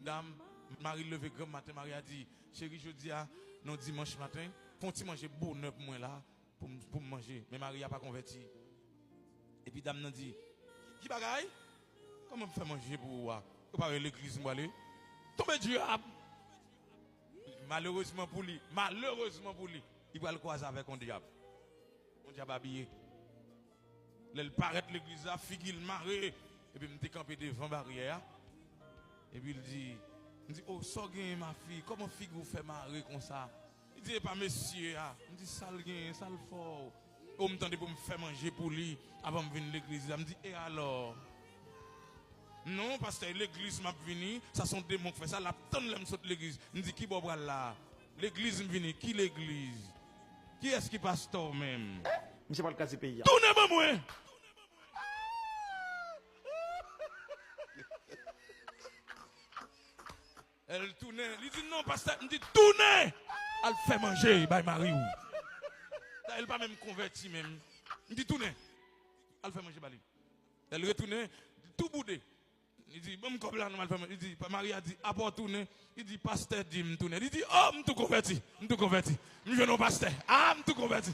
dame, Marie levé grand matin, Marie a dit, chérie, je dis à non dimanche matin, faut-il manger bonheur pour moi là, pour manger. Mais Marie n'a pas converti. Et puis dame n'a dit, qui bagaille? Comment me faire manger pour vous? Vous parlez l'église, moi aller. Tombez diable. Malheureusement pour lui, il va le croiser avec un diable. Un diable habillé. Il paraît l'église là, figue il marre. Et puis il me campé devant la barrière. Et puis il dit, oh, ça ma fille, comment figue vous fait marrer comme ça? Il dit, pas monsieur, il dit, sale gain, sale fort. On me tente pour me faire manger pour lui avant de venir à l'église. Il me dit, et alors? Non, parce que l'église m'a venu, ça sont des démons qui font ça, la tonne l'aime saute l'église. Il me dit, qui boit là? L'église m'a venu, qui l'église? Qui est-ce qui pasteur même? Monsieur pas le cas du pays. Tournez-moi, moi! Elle tournait, elle dit non, pasteur, elle me dit tournez! Elle fait manger, by Marie. Elle pas même converti même. Il dit tournez. Elle fait manger, Bali. Elle retourne, tout boudé. Il dit, bon, comme là, il dit, Marie a dit, à part tourner, il dit, pasteur dit, me tourner. Il dit, oh, je suis tout converti, je suis tout converti. Je suis non pasteur, je suis tout converti.